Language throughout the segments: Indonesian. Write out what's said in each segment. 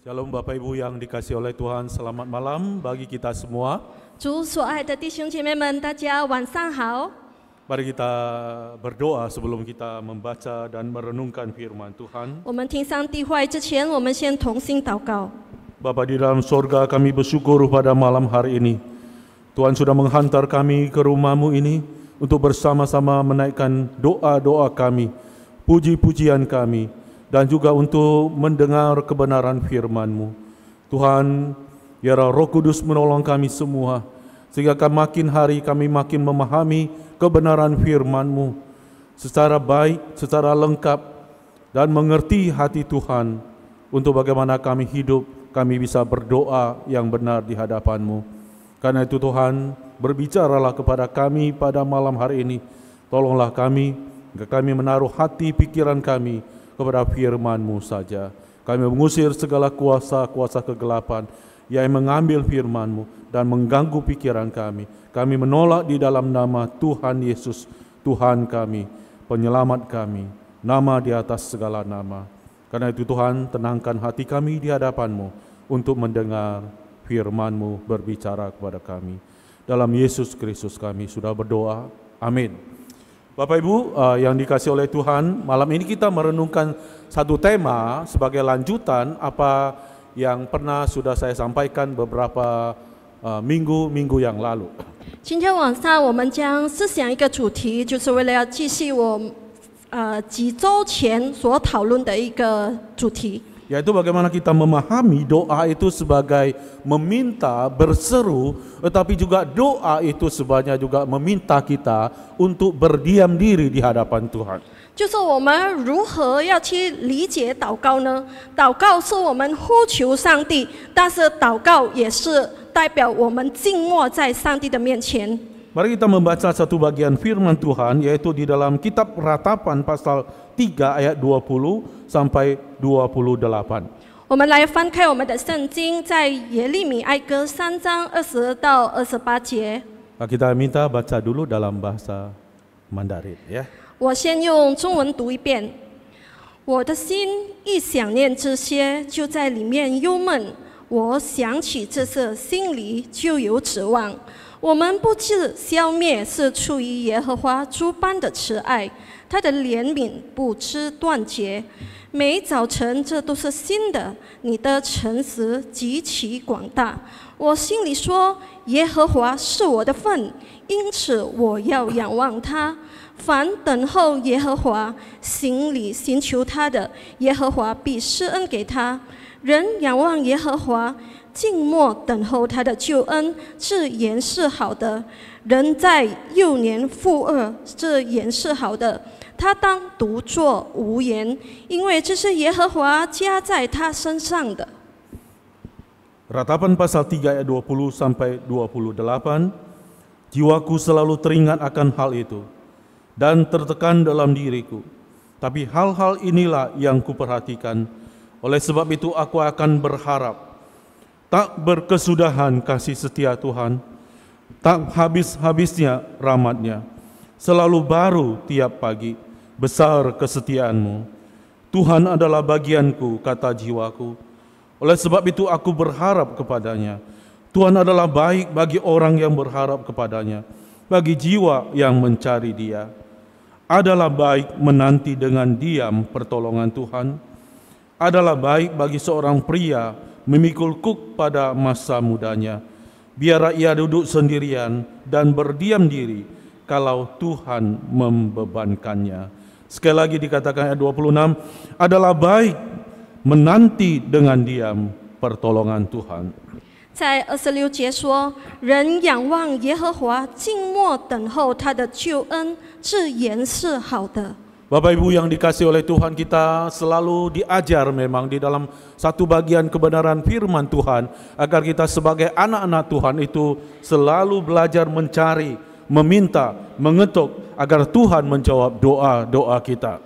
Shalom Bapak Ibu yang dikasihi oleh Tuhan, selamat malam bagi kita semua. 主所爱的弟兄姐妹们，大家晚上好。 Mari kita berdoa sebelum kita membaca dan merenungkan firman Tuhan. 我们听上帝话语之前，我们先同心祷告。 Bapa di dalam sorga, kami bersyukur pada malam hari ini. Tuhan sudah menghantar kami ke rumah-Mu ini untuk bersama-sama menaikkan doa-doa kami, puji-pujian kami, dan juga untuk mendengar kebenaran firman-Mu. Tuhan, biarlah Roh Kudus menolong kami semua, sehingga makin hari kami makin memahami kebenaran firman-Mu secara baik, secara lengkap, dan mengerti hati Tuhan untuk bagaimana kami hidup, kami bisa berdoa yang benar di hadapan-Mu. Karena itu Tuhan, berbicaralah kepada kami pada malam hari ini. Tolonglah kami, agar kami menaruh hati pikiran kami kepada firman-Mu saja. Kami mengusir segala kuasa-kuasa kegelapan yang mengambil firman-Mu dan mengganggu pikiran kami. Kami menolak di dalam nama Tuhan Yesus, Tuhan kami, penyelamat kami, nama di atas segala nama. Karena itu Tuhan, tenangkan hati kami di hadapan-Mu untuk mendengar firman-Mu berbicara kepada kami. Dalam Yesus Kristus kami sudah berdoa. Amin. Bapak Ibu yang dikasihi oleh Tuhan, malam ini kita merenungkan satu tema sebagai lanjutan apa yang pernah sudah saya sampaikan beberapa minggu yang lalu. 今天晚上我们将思想一个主题，就是为了要继续我几周前所讨论的一个主题， Yaitu bagaimana kita memahami doa itu sebagai meminta, berseru, tetapi juga doa itu sebenarnya juga meminta kita untuk berdiam diri di hadapan Tuhan. 就是我们如何要去理解祷告呢？祷告是我们呼求上帝，但是祷告也是代表我们静默在上帝的面前。 Mari kita membaca satu bagian firman Tuhan, yaitu di dalam kitab Ratapan pasal 3 ayat 20 sampai 28. 我们来翻开我们的圣经，在耶利米哀歌3章20到28节。 Kita minta baca dulu dalam bahasa Mandarin, ya. 我先用中文读一遍。我的心一想念这些，就在里面忧闷。我想起这些，心里就有指望。我们不致消灭，是出于耶和华诸般的慈爱，他的怜悯不知断绝。每早晨这都是新的，你的诚实极其广大。我心里说，耶和华是我的份，因此我要仰望他。凡等候耶和华，心里寻求他的，耶和华必施恩给他。人仰望耶和华，静默等候他的救恩，这原是好的。人在幼年负恶，这原是好的。他当独坐无言，因为这是耶和华加在他身上的。 Ratapan pasal 3 ayat 20 sampai 28. Jiwaku selalu teringat akan hal itu dan tertekan dalam diriku. Tapi hal-hal inilah yang kuperhatikan. Oleh sebab itu aku akan berharap. Tak berkesudahan kasih setia Tuhan, tak habis-habisnya rahmat-Nya. Selalu baru tiap pagi, besar kesetiaan-Mu. Tuhan adalah bagianku, kata jiwaku. Oleh sebab itu aku berharap kepadanya. Tuhan adalah baik bagi orang yang berharap kepadanya, bagi jiwa yang mencari Dia. Adalah baik menanti dengan diam pertolongan Tuhan. Adalah baik bagi seorang pria memikul kuk pada masa mudanya. Biarlah ia duduk sendirian dan berdiam diri kalau Tuhan membebankannya. Sekali lagi dikatakan ayat 26, adalah baik menanti dengan diam pertolongan Tuhan. 在26节说：“人仰望耶和华，静默等候他的救恩，这原是好的。” Bapak Ibu yang dikasihi oleh Tuhan, kita selalu diajar memang di dalam satu bagian kebenaran firman Tuhan, agar kita sebagai anak-anak Tuhan itu selalu belajar mencari, meminta, mengetuk, agar Tuhan menjawab doa-doa kita.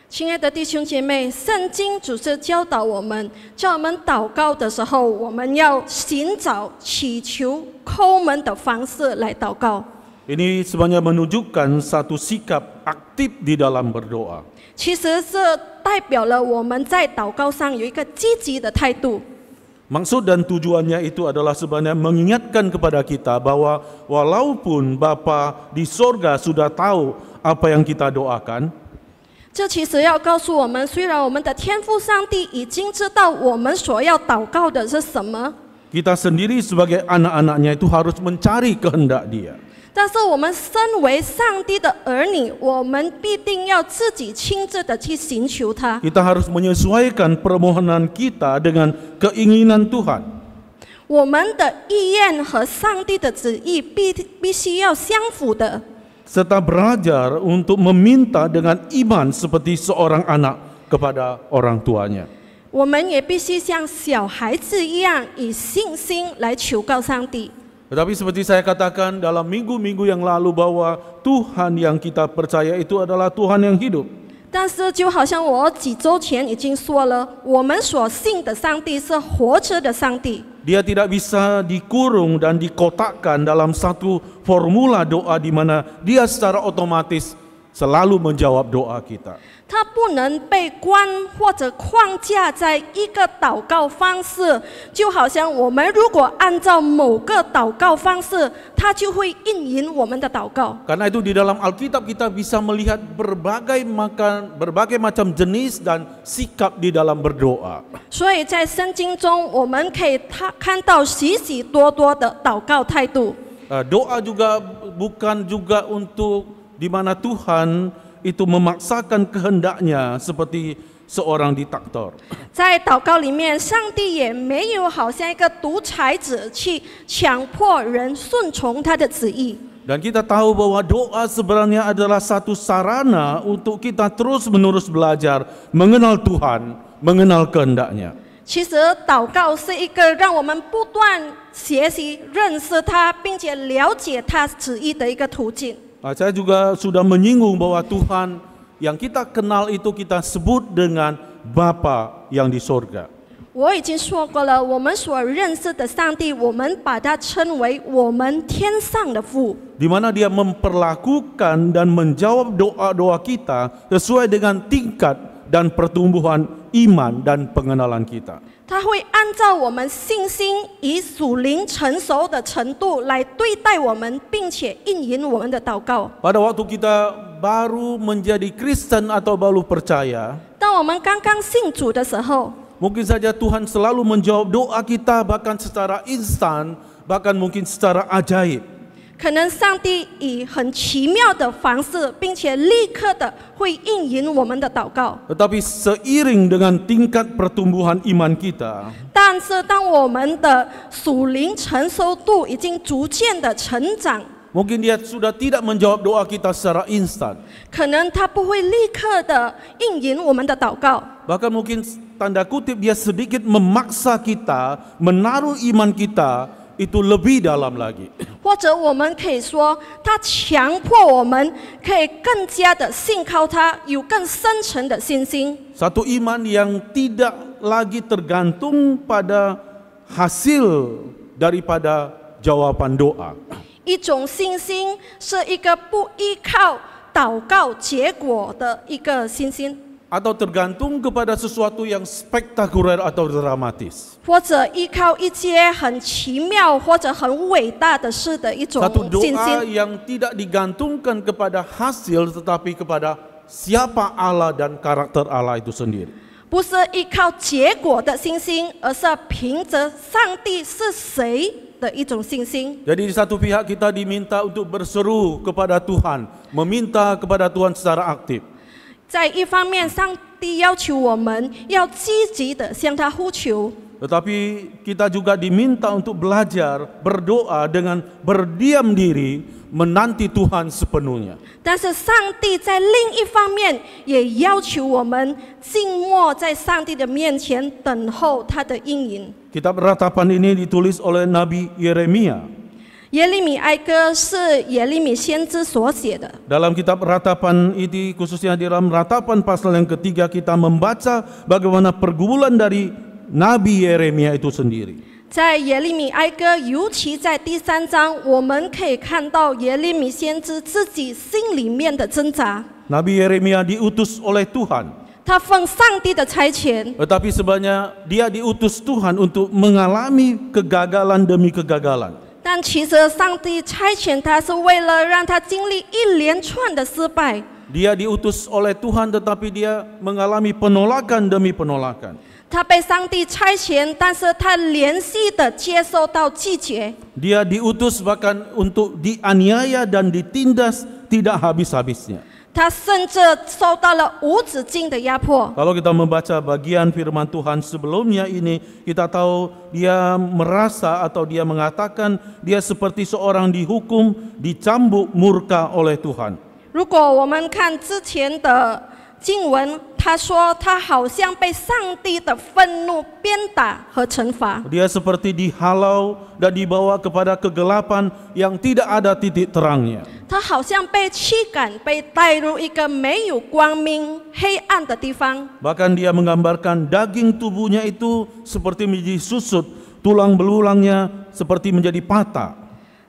亲爱的弟兄姐妹，圣经主是教导我们，在我们祷告的时候，我们要寻找、祈求、叩门的方式来祷告。 Ini sebenarnya menunjukkan satu sikap aktif di dalam berdoa. 其实是代表了我们在祷告上有一个积极的态度。Maksud dan tujuannya itu adalah sebenarnya mengingatkan kepada kita bahwa walaupun Bapa di sorga sudah tahu apa yang kita doakan, 这其实要告诉我们，虽然我们的天父上帝已经知道我们所要祷告的是什么， kita sendiri sebagai anak-anaknya itu harus mencari kehendak Dia. 但是我们身为上帝的儿女，我们必定要自己亲自的去寻求他。 Kita harus menyesuaikan permohonan kita dengan keinginan Tuhan. 我们的意愿和上帝的旨意必须要相符的。 Serta belajar untuk meminta dengan iman seperti seorang anak kepada orang tuanya. 我们也必须像小孩子一样，以信心来求告上帝。 Tetapi seperti saya katakan dalam minggu-minggu yang lalu bahwa Tuhan yang kita percaya itu adalah Tuhan yang hidup. 但是就好像我几周前已经说了，我们所信的上帝是活着的上帝。 Dia tidak bisa dikurung dan dikotakkan dalam satu formula doa di mana dia secara otomatis selalu menjawab doa kita. 它不能被关或者框架在一个祷告方式，就好像我们如果按照某个祷告方式，它就会应允我们的祷告。 Karena itu di dalam Alkitab kita bisa melihat berbagai macam jenis dan sikap di dalam berdoa. 所以在圣经中，我们可以看到许许多多的祷告态度。 Doa juga bukan juga untuk di mana Tuhan itu memaksakan kehendaknya seperti seorang diktator. 在祷告里面，上帝也没有好像一个独裁者去强迫人顺从他的旨意。 Dan kita tahu bahwa doa sebenarnya adalah satu sarana untuk kita terus-menerus belajar mengenal Tuhan, mengenal kehendaknya. 其实祷告是一个让我们不断学习、认识他，并且了解他旨意的一个途径。 Saya juga sudah menyinggung bahwa Tuhan yang kita kenal itu kita sebut dengan Bapa yang di sorga. 我已经说过了，我们所认识的上帝，我们把它称为我们天上的父。 Di mana Dia memperlakukan dan menjawab doa-doa kita sesuai dengan tingkat dan pertumbuhan iman dan pengenalan kita. 他会按照我们信心以属灵成熟的程度来对待我们，并且应允我们的祷告。 Pada waktu kita baru menjadi Kristen atau baru percaya, 当我们刚刚信主的时候， mungkin saja Tuhan selalu menjawab doa kita bahkan secara instan, bahkan mungkin secara ajaib. 可能上帝以很奇妙的方式，并且立刻的会应允我们的祷告。 Tetapi seiring dengan tingkat pertumbuhan iman kita, 但是当我们的属灵成熟度已经逐渐的成长， mungkin Dia sudah tidak menjawab doa kita secara instan. 可能他不会立刻的应允我们的祷告， Bahkan mungkin tanda kutip Dia sedikit memaksa kita menaruh iman kita itu lebih dalam lagi. 或者我们可以说，他强迫我们可以更加的信靠他，有更深沉的信心。 Satu iman yang tidak lagi tergantung pada hasil daripada jawaban doa. 一种信心是一个不依靠祷告结果的一个信心， Atau tergantung kepada sesuatu yang spektakuler atau dramatis. 或者依靠一些很奇妙或者很伟大的事的一种 Satu 信 doa 心。 yang tidak digantungkan kepada hasil tetapi kepada siapa Allah dan karakter Allah itu sendiri. 不是依靠结果的信心，而是凭着上帝是谁的一种信心。 Jadi di satu pihak kita diminta untuk berseru kepada Tuhan, meminta kepada Tuhan secara aktif. 在一方面，上帝要求我们要积极的向他呼求， Tetapi kita juga diminta untuk belajar berdoa dengan berdiam diri menanti Tuhan sepenuhnya. 但是上帝在另一方面也要求我们静默在上帝的面前，等候他的应允。 Kitab Ratapan ini ditulis oleh Nabi Yeremia. 耶利米哀歌是耶利米先知所写的。 Dalam kitab Ratapan ini, khususnya di dalam Ratapan pasal yang ketiga, kita membaca bagaimana pergumulan dari Nabi Yeremia itu sendiri. 在耶利米哀歌，尤其在第3章，我们可以看到耶利米先知自己心里面的挣扎。 Nabi Yeremia diutus oleh Tuhan. 他奉上帝的差遣， Tetapi sebenarnya dia diutus Tuhan untuk mengalami kegagalan demi kegagalan. 但其实上帝差遣他是为了让他经历一连串的失败。 Dia diutus oleh Tuhan tetapi dia mengalami penolakan demi penolakan. 他被上帝差遣，但是他连续的接受到拒绝。 Dia diutus bahkan untuk dianiaya dan ditindas tidak habis-habisnya. 他甚至受到了无止境的压迫。 Kalau kita membaca bagian firman Tuhan sebelumnya ini, kita tahu dia merasa atau dia mengatakan dia seperti seorang dihukum, dicambuk murka oleh Tuhan. 如果我们看之前的经文，他说他好像被上帝的愤怒鞭打和惩罚。 Dia seperti dihalau dan dibawa kepada kegelapan yang tidak ada titik terangnya. 他好像被驱赶，被带入一个没有光明、黑暗的地方。 Bahkan dia menggambarkan daging tubuhnya itu seperti menjadi susut, tulang belulangnya seperti menjadi patah.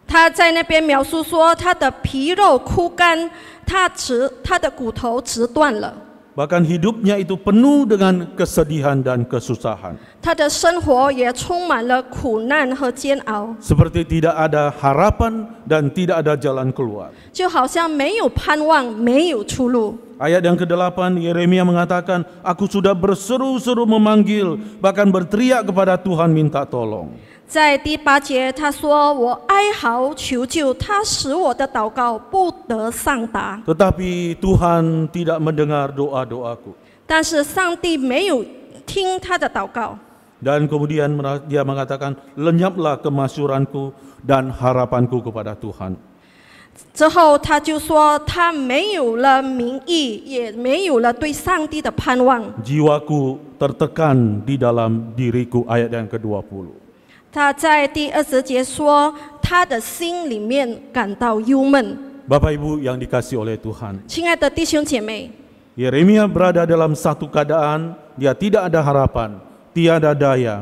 他在那边描述说，他的皮肉枯干，他的骨头直断了。 Bahkan hidupnya itu penuh dengan kesedihan dan kesusahan. 他的生活也充满了苦难和煎熬， Seperti tidak ada harapan dan tidak ada jalan keluar. 就好像没有盼望，没有出路。 Ayat yang ke-8 Yeremia mengatakan, aku sudah berseru-seru memanggil, bahkan berteriak kepada Tuhan minta tolong. 在第8节，他说：“我哀嚎求救，他使我的祷告不得上达。 Tetapi Tuhan tidak mendengar doa-doaku. 但是上帝没有听他的祷告。 Dan kemudian dia mengatakan, lenyaplah kemasyuranku dan harapanku kepada Tuhan. 之后他就说，他没有了名义，也没有了对上帝的盼望。 Jiwaku tertekan di dalam diriku, ayat yang ke-20. 他在第20节说，他的心里面感到忧闷。 Bapak Ibu yang dikasihi oleh Tuhan, 亲爱的弟兄姐妹， Yeremia berada dalam satu keadaan, dia tidak ada harapan, tiada daya,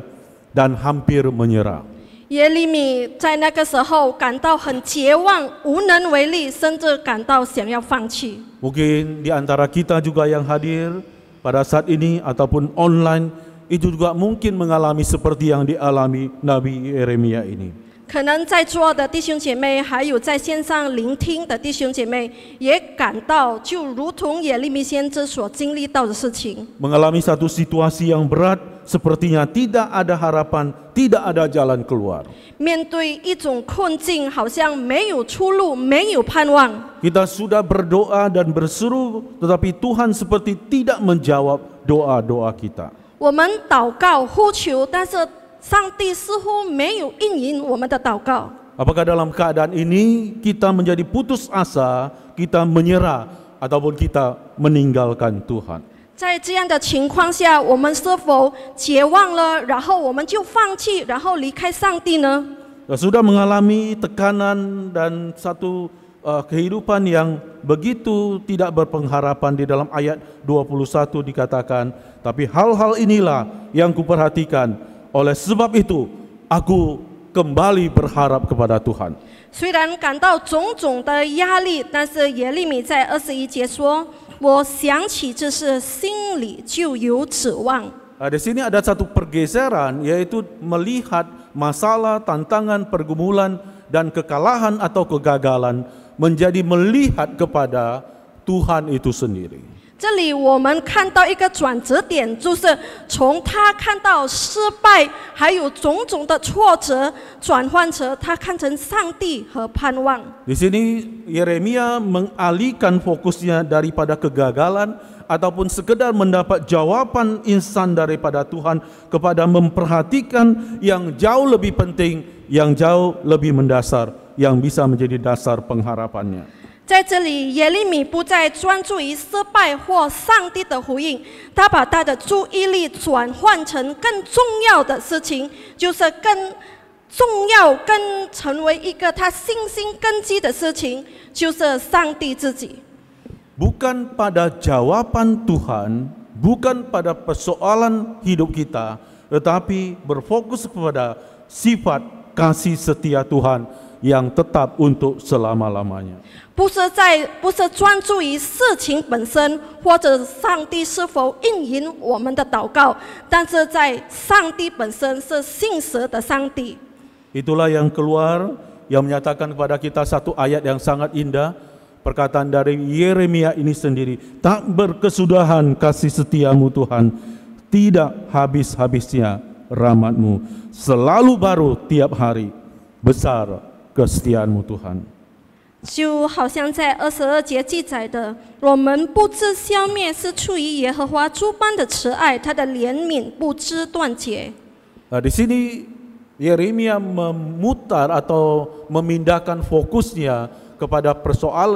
dan hampir menyerah. 耶利米在那个时候感到很绝望，无能为力，甚至感到想要放弃。 Mungkin di antara kita juga yang hadir pada saat ini ataupun online, itu juga mungkin mengalami seperti yang dialami Nabi Yeremia ini. 可能在座的弟兄姐妹，还有在线上聆听的弟兄姐妹，也感到就如同耶利米先知所经历到的事情。 Mengalami satu situasi yang berat, sepertinya tidak ada harapan, tidak ada jalan keluar. 面对一种困境，好像没有出路，没有盼望。 Kita sudah berdoa dan berseru, tetapi Tuhan seperti tidak menjawab doa-doa kita. 我们祷告呼求，但是上帝似乎没有应允我们的祷告。 Apakah dalam keadaan ini kita menjadi putus asa, kita menyerah, ataupun kita meninggalkan Tuhan? 在这样的情况下，我们是否绝望了，然后我们就放弃，然后离开上帝呢？ Sudah mengalami tekanan dan satu kehidupan yang begitu tidak berpengharapan. Di dalam ayat 21 dikatakan, tapi hal-hal inilah yang kuperhatikan, oleh sebab itu aku kembali berharap kepada Tuhan. 虽然感到种种的压力，但是耶利米在21节说：“我想起这事，心里就有指望。” Di sini ada satu pergeseran, yaitu melihat masalah, tantangan, pergumulan, dan kekalahan atau kegagalan menjadi melihat kepada Tuhan itu sendiri. 这里我们看到一个转折点，就是从他看到失败，还有种种的挫折，转换成他看成上帝和盼望。 Di sini Yeremia mengalihkan fokusnya daripada kegagalan ataupun sekedar mendapat jawaban instan daripada Tuhan kepada memperhatikan yang jauh lebih penting, yang jauh lebih mendasar, yang bisa menjadi dasar pengharapannya. 在这里，耶利米不再专注于失败或上帝的回应，他把他的注意力转换成更重要的事情，就是更重要、更成为一个他信心根基的事情，就是上帝自己。 Bukan pada jawaban Tuhan, bukan pada persoalan hidup kita, tetapi berfokus kepada sifat kasih setia Tuhan yang tetap untuk selama-lamanya. 不是专注于事情本身，或者上帝是否应允我们的祷告，但是在上帝本身是信实的上帝。 Itulah yang keluar yang menyatakan kepada kita satu ayat yang sangat indah, perkataan dari Yeremia ini sendiri, tak berkesudahan kasih setiamu Tuhan, tidak habis-habisnya rahmat-Mu, selalu baru tiap hari, besar kesetiaan-Mu Tuhan. 就好像在22节记载的，我们不知消灭是出于耶和华诸般的慈爱，他的怜悯不知断绝。 Di sini Yeremia memutar atau memindahkan fokusnya kepada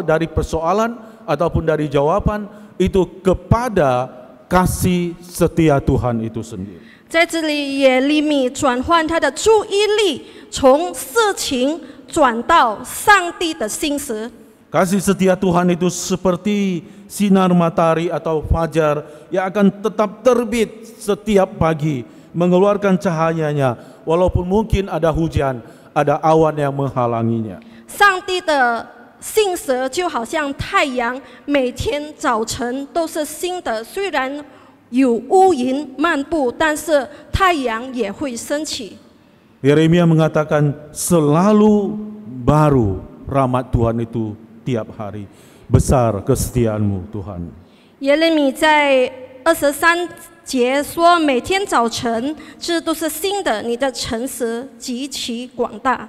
dari persoalan ataupun dari jawaban itu kepada kasih setia Tuhan itu sendiri. 在这里，耶利米转换他的注意力，从事情转到上帝的信实。 Kasih setia Tuhan itu seperti sinar matahari atau fajar yang akan tetap terbit setiap pagi, mengeluarkan cahayanya walaupun mungkin ada hujan, ada awan yang menghalanginya. 上帝的信实就好像太阳，每天早晨都是新的，虽然有乌云漫步，但是太阳也会升起。 Yeremia mengatakan selalu baru rahmat Tuhan itu tiap hari, besar kesetiaan-Mu Tuhan. 耶利米在23节说，每天早晨这都是新的，你的诚实极其广大。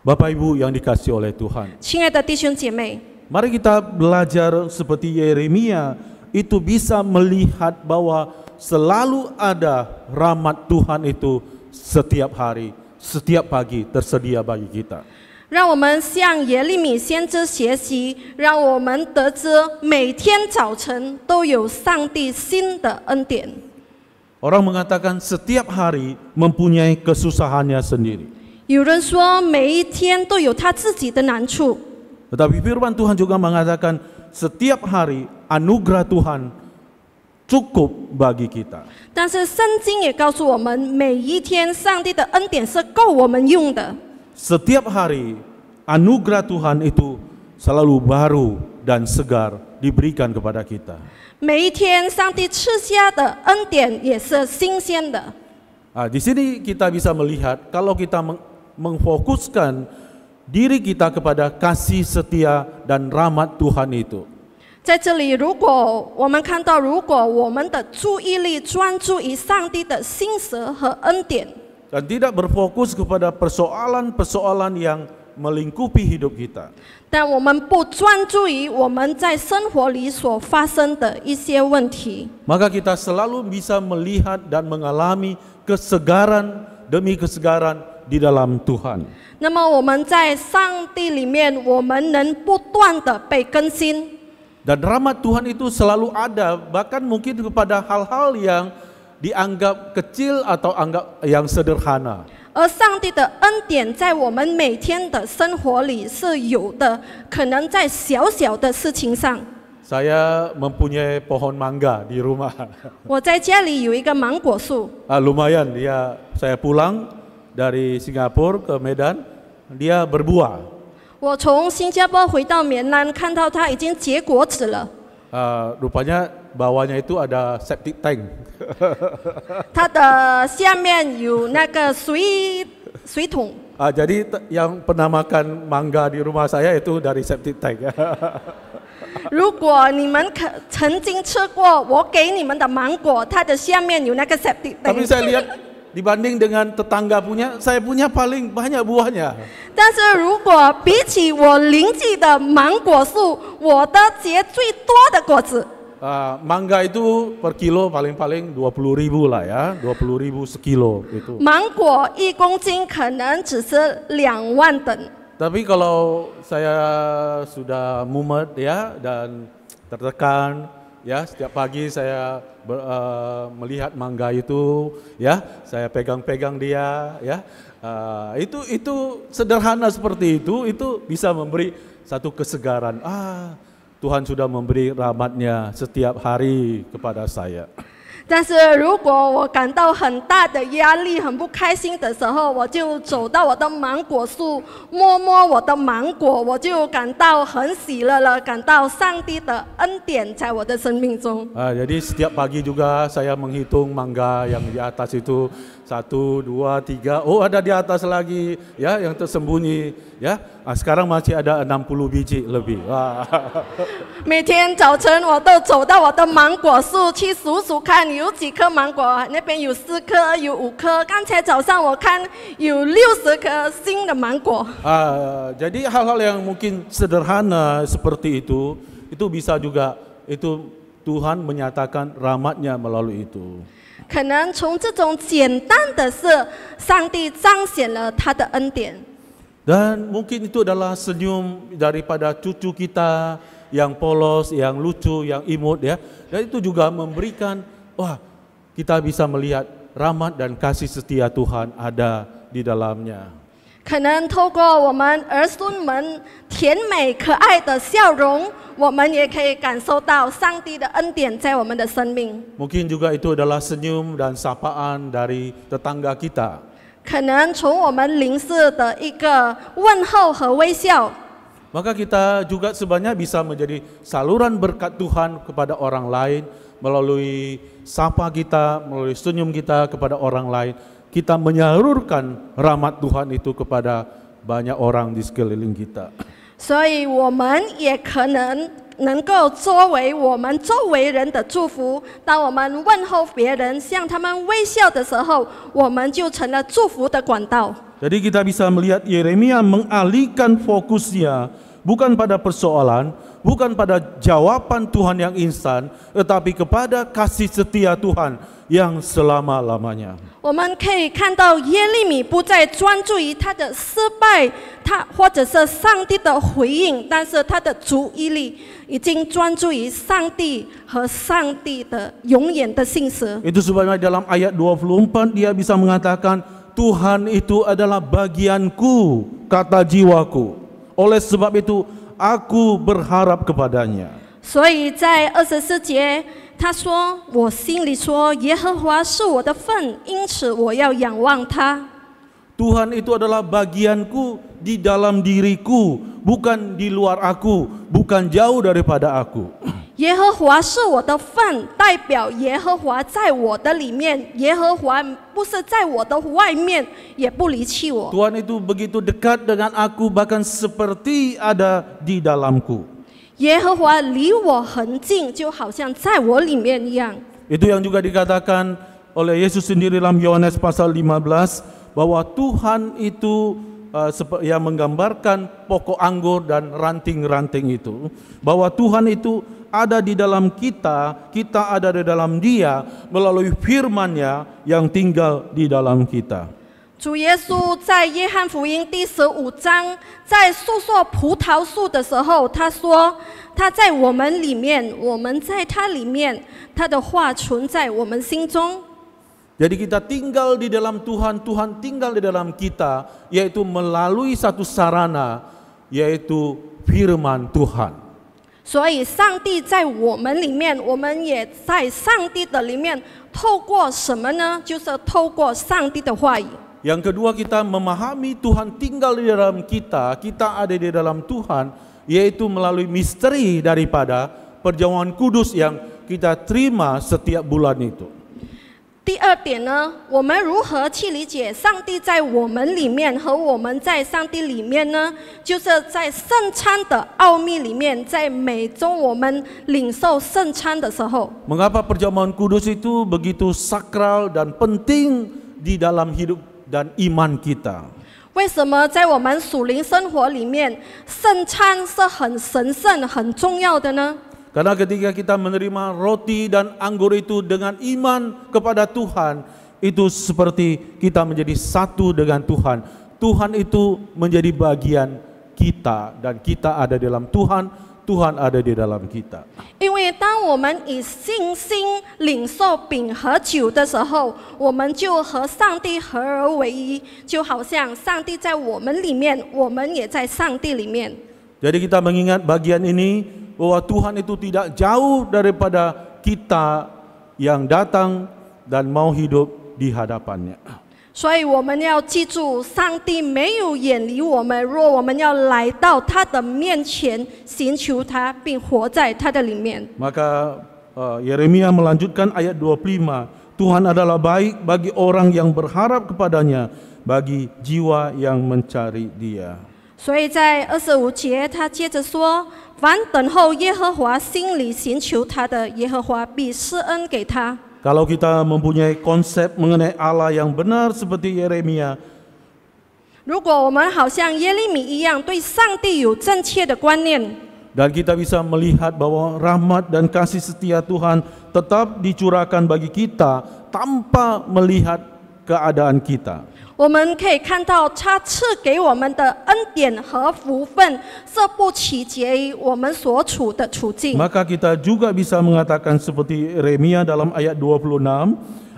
Bapak Ibu yang dikasihi oleh Tuhan, 亲爱的弟兄姐妹， mari kita belajar seperti Yeremia itu bisa melihat bahwa selalu ada rahmat Tuhan itu setiap hari, setiap pagi tersedia bagi kita. 让我们向耶利米先知学习，让我们得知每天早晨都有上帝新的恩典。 Orang mengatakan setiap hari mempunyai kesusahannya sendiri. 有人说每一天都有他自己的难处， Tetapi firman Tuhan juga mengatakan setiap hari anugerah Tuhan cukup bagi kita. 但是圣经也告诉我们，每一天上帝的恩典是够我们用的。 Setiap hari anugerah Tuhan itu selalu baru dan segar diberikan kepada kita. 每一天上帝赐下的恩典也是新鲜的。 Di sini kita bisa melihat kalau kita mengfokuskan diri kita kepada kasih setia dan rahmat Tuhan itu. 在这里，如果我们看到，如果我们的注意力专注于上帝的信实和恩典， Dan tidak berfokus kepada persoalan-persoalan yang melingkupi hidup kita. 但我们不专注于我们在生活里所发生的一些问题， Maka kita selalu bisa melihat dan mengalami kesegaran demi kesegaran di dalam Tuhan. 那么我们在上帝里面，我们能不断的被更新。 Dan rahmat Tuhan itu selalu ada, bahkan mungkin kepada hal-hal yang dianggap kecil atau anggap yang sederhana. 而上帝的恩典在我们每天的生活里是有的，可能在小小的事情上。 Saya mempunyai pohon mangga di rumah. 我在家里有一个芒果树， Lumayan saya pulang dari Singapura ke Medan, dia berbuah. 我从新加坡回到缅南，看到它已经结果子了。 Rupanya bawahnya itu ada septic tank. 它的下面有那个水桶。 Jadi yang pernah makan mangga di rumah saya itu dari septic tank. 如果你们曾经吃过我给你们的芒果，它的下面有那个 septic Tapi tank。 saya lihat dibanding dengan tetangga punya, saya punya paling banyak buahnya. 但是如果比起我邻居的芒果树，我的结最多的果子。 Mangga itu per kilo paling-paling 20.000 lah ya, 20.000 sekilo itu. 芒果1公斤可能只是2万等。 Tapi kalau saya sudah mumet ya dan tertekan ya, setiap pagi saya melihat mangga itu ya, saya pegang-pegang dia ya, itu sederhana seperti itu bisa memberi satu kesegaran. Tuhan sudah memberi rahmat-Nya setiap hari kepada saya. 但是如果我感到很大的压力、很不开心的时候，我就走到我的芒果树，摸摸我的芒果，我就感到很喜乐了，感到上帝的恩典在我的生命中。Jadi setiap pagi juga saya menghitung mangga yang di atas itu 1, 2, 3. Oh, ada di atas lagi ya yang tersembunyi ya. Sekarang masih ada 60 biji lebih. Wah. 每天早晨我都走到我的芒果树去数数看有几颗芒果，那边有4颗，有5颗。刚才早上我看有60颗新的芒果。Jadi hal-hal yang mungkin sederhana seperti itu bisa juga itu Tuhan menyatakan rahmat-Nya melalui itu. 可能从这种简单的事，上帝彰显了他的恩典。Dan mungkin itu adalah senyum daripada cucu kita yang polos, yang lucu, yang imut ya. Dan itu juga memberikan, wah, kita bisa melihat rahmat dan kasih setia Tuhan ada di dalamnya. 可能透过我们儿孙们甜美可爱的笑容，我们也可以感受到上帝的恩典在我们的生命。 Mungkin juga itu adalah senyum dan sapaan dari tetangga kita. 可能从我们邻舍的一个问候和微笑， Maka kita juga sebenarnya bisa menjadi saluran berkat Tuhan kepada orang lain melalui sapa kita, melalui senyum kita kepada orang lain. Kita menyalurkan rahmat Tuhan itu kepada banyak orang di sekeliling kita. 所以我们也可能够作为我们周围人的祝福。当我们问候别人，向他们微笑的时候，我们就成了祝福的管道。 Jadi kita bisa melihat Yeremia mengalihkan fokusnya bukan pada persoalan, bukan pada jawaban Tuhan yang instan, tetapi kepada kasih setia Tuhan yang selama-lamanya. 我们可以看到耶利米不再专注于他的失败，或者是上帝的回应，但是他的注意力已经专注于上帝和上帝的永远的信实。 Itu sebabnya dalam ayat 24 dia bisa mengatakan, Tuhan itu adalah bagianku, kata jiwaku. Oleh sebab itu aku berharap kepadanya. 所以在24节。 他说：“我心里说，耶和华是我的份，因此我要仰望他。 Tuhan itu adalah bagianku di dalam diriku, bukan di luar aku, bukan jauh daripada aku. 耶和华是我的份，代表耶和华在我的里面，耶和华不是在我的外面，也不离弃我。 Tuhan itu begitu dekat dengan aku, bahkan seperti ada di dalamku. 耶和华离我很近，就好像在我里面一样。 Itu yang juga dikatakan oleh Yesus sendiri dalam Yohanes pasal 15 bahwa Tuhan itu yang menggambarkan pokok anggur dan ranting-ranting itu, bahwa Tuhan itu ada di dalam kita, kita ada di dalam Dia melalui firman-Nya yang tinggal di dalam kita. 主耶稣在约翰福音第15章，在述说葡萄树的时候，他说：“他在我们里面，我们在他里面，他的话存在我们心中。” Jadi kita tinggal di dalam Tuhan, Tuhan tinggal di dalam kita, yaitu melalui satu sarana, yaitu firman Tuhan. 所以，上帝在我们里面，我们也在上帝的里面。透过什么呢？就是透过上帝的话语。 Yang kedua, kita memahami Tuhan tinggal di dalam kita, kita ada di dalam Tuhan, yaitu melalui misteri daripada perjamuan kudus yang kita terima setiap bulan itu. 第二点呢，我们如何去理解上帝在我们里面和我们在上帝里面呢？就是在圣餐的奥秘里面，在每周我们领受圣餐的时候。 Mengapa perjamuan kudus itu begitu sakral dan penting di dalam hidup dan iman kita? 为什么在我们属灵生活里面，圣餐是很神圣、很重要的呢？ Karena ketika kita menerima roti dan anggur itu dengan iman kepada Tuhan, itu seperti kita menjadi satu dengan Tuhan. Tuhan itu menjadi bagian kita dan kita ada di dalam Tuhan, Tuhan ada di dalam kita. 因为当我们以信心领受饼和酒的时候，我们就和上帝合而为一，就好像上帝在我们里面，我们也在上帝里面。 Jadi kita mengingat bagian ini bahwa Tuhan itu tidak jauh daripada kita yang datang dan mau hidup di hadapannya. 所以我们要记住，上帝没有远离我们。若我们要来到他的面前，寻求他，并活在他的里面。 Maka Yeremia melanjutkan ayat 25, Tuhan adalah baik bagi orang yang berharap kepadanya, bagi jiwa yang mencari Dia. 所以在25节，他接着说：“凡等候耶和华，心里寻求他的，耶和华必施恩给他。” Kalau kita mempunyai konsep mengenai Allah yang benar seperti Yeremia, 如果我们好像耶利米一样，对上帝有正确的观念， dan kita bisa melihat bahwa rahmat dan kasih setia Tuhan tetap dicurahkan bagi kita tanpa melihat keadaan kita. 我们可以看到他赐给我们的恩典和福分，这不取决于我们所处的处境。 Maka kita juga bisa mengatakan seperti Yeremia dalam ayat 26,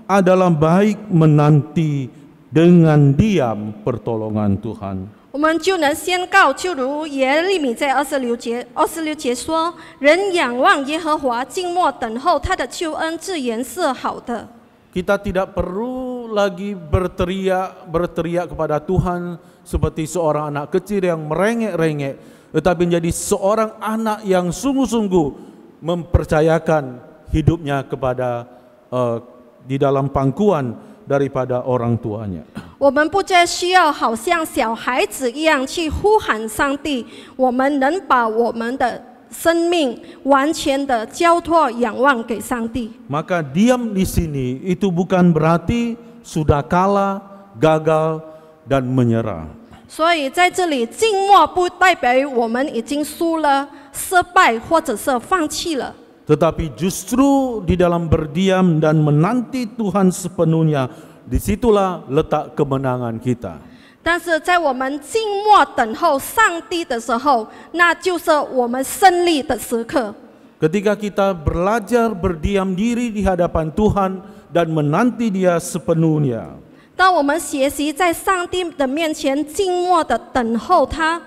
adalah baik menanti dengan diam pertolongan Tuhan. 我们就能宣告，就如耶利米在26节说：“人仰望耶和华，静默等候他的救恩，自然是好的。” Kita tidak perlu lagi berteriak kepada Tuhan seperti seorang anak kecil yang merengek-rengek, tetapi menjadi seorang anak yang sungguh-sungguh mempercayakan hidupnya kepada di dalam pangkuan daripada orang tuanya. 我们不再需要好像小孩子一样去呼喊上帝，我们能把我们的生命完全的交托仰望给上帝。 Maka diam di sini itu bukan berarti sudah kalah, gagal, dan menyerah. 所以在这里静默不代表于我们已经输了、失败或者是放弃了。 Tetapi justru di dalam berdiam dan menanti Tuhan sepenuhnya, disitulah letak kemenangan kita. 但是在我们静默等候上帝的时候，那就是我们胜利的时刻。 Ketika kita belajar berdiam diri di hadapan Tuhan dan menanti Dia sepenuhnya, 当我们学习在上帝的面前静默的等候他，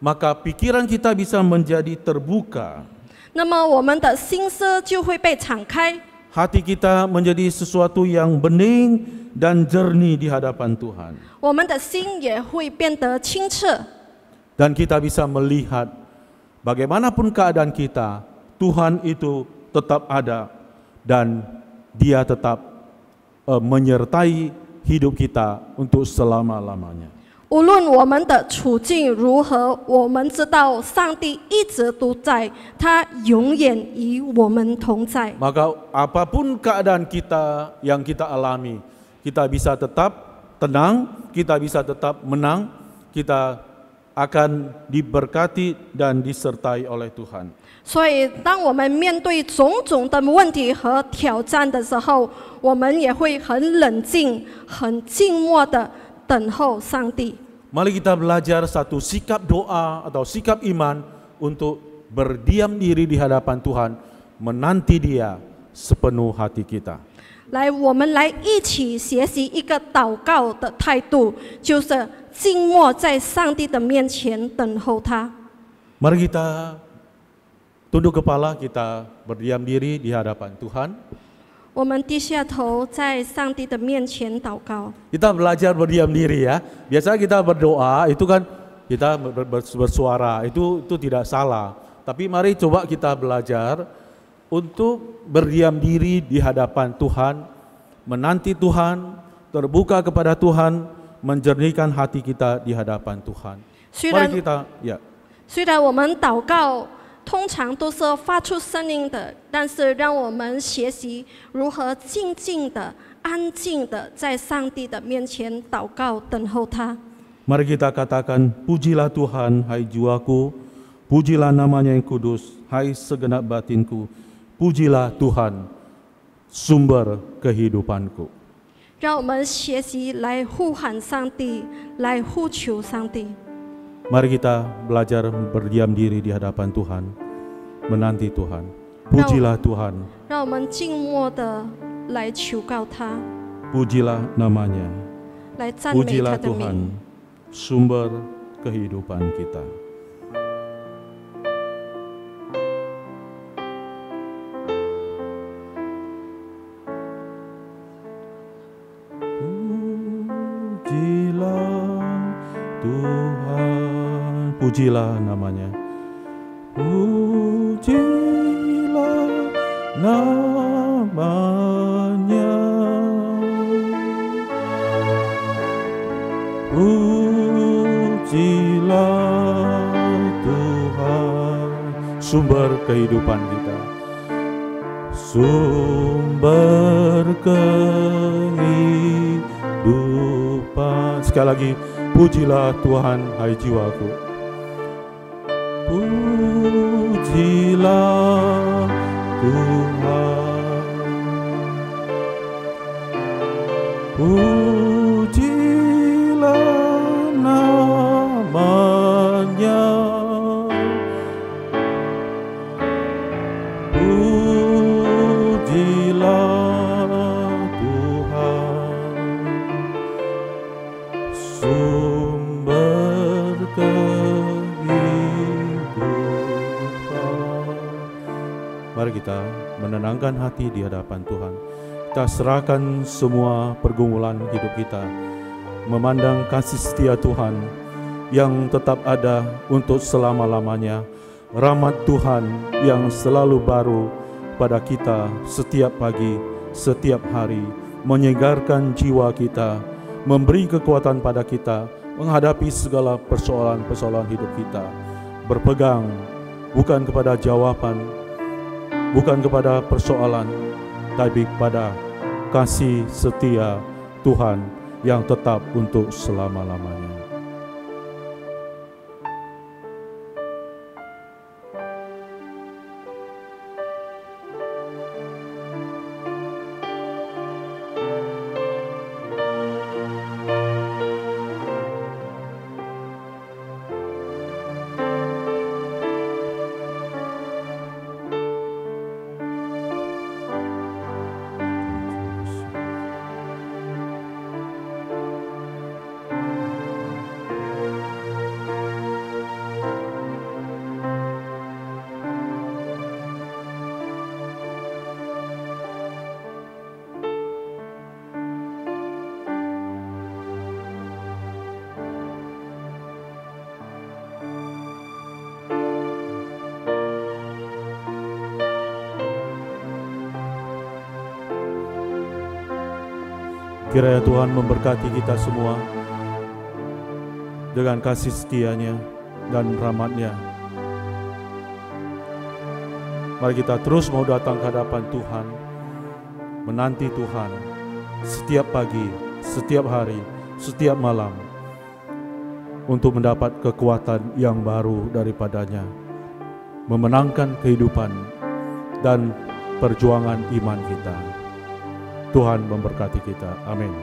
maka pikiran kita bisa menjadi terbuka. 那么我们的心思就会被敞开， Hati kita menjadi sesuatu yang bening dan jernih di hadapan Tuhan. 我们的心也会变得清澈。 Dan kita bisa melihat bagaimanapun keadaan kita, Tuhan itu tetap ada dan Dia tetap menyertai hidup kita untuk selama-lamanya. 无论我们的处境如何，我们知道上帝一直都在，他永远与我们同在。 Maka apapun keadaan kita yang kita alami, kita bisa tetap tenang, kita bisa tetap menang, kita akan diberkati dan disertai oleh Tuhan. 所以，当我们面对种种的问题和挑战的时候，我们也会很冷静、很静默的等候上帝。 Mari kita belajar satu sikap doa atau sikap iman untuk berdiam diri di hadapan Tuhan, menanti Dia sepenuh hati kita. 来，我们来一起学习一个祷告的态度，就是静默在上帝的面前等候他。 Mari kita tunduk kepala, kita berdiam diri di hadapan Tuhan. 我们低下头，在上帝的面前祷告。 Kita belajar berdiam diri ya. Biasanya kita berdoa itu kan kita bersuara, itu tidak salah. Tapi mari coba kita belajar untuk berdiam diri di hadapan Tuhan, menanti Tuhan, terbuka kepada Tuhan, menjernihkan hati kita di hadapan Tuhan. Mari kita, ya. 虽然我们祷告通常都是发出声音的，但是让我们学习如何静静的、安静的在上帝的面前祷告，等候他。 Mari kita katakan, pujilah Tuhan, hai jiwaku, pujilah namanya yang kudus, hai segenap batinku, pujilah Tuhan, sumber kehidupanku. 让我们学习来呼喊上帝，来呼求上帝。 Mari kita belajar berdiam diri di hadapan Tuhan, menanti Tuhan. Pujilah Tuhan. 让我们静默的来求告他， Pujilah namanya. 来赞美他 Pujilah 的 Tuhan, 名。 sumber kehidupan kita. pujilah namanya. Pujilah namanya. Pujilah Tuhan, sumber kehidupan kita. Sumber kehidupan. Sekali lagi, pujilah Tuhan, hai jiwaku. Pujilah Tuhan. Pujilah namanya. Sumber kehidupan. Mari kita menenangkan hati di hadapan Tuhan. Kita serahkan semua pergumulan hidup kita, memandang kasih setia Tuhan yang tetap ada untuk selama-lamanya, rahmat Tuhan yang selalu baru pada kita setiap pagi, setiap hari, menyegarkan jiwa kita, memberi kekuatan pada kita menghadapi segala persoalan-persoalan hidup kita. Berpegang bukan kepada jawaban, bukan kepada persoalan, tapi pada kasih setia Tuhan yang tetap untuk selama-lamanya. Kiranya Tuhan memberkati kita semua dengan kasih setianya dan rahmat-Nya. Mari kita terus mau datang ke hadapan Tuhan, menanti Tuhan setiap pagi, setiap hari, setiap malam, untuk mendapat kekuatan yang baru daripadanya, memenangkan kehidupan dan perjuangan iman kita. Tuhan memberkati kita. Amin.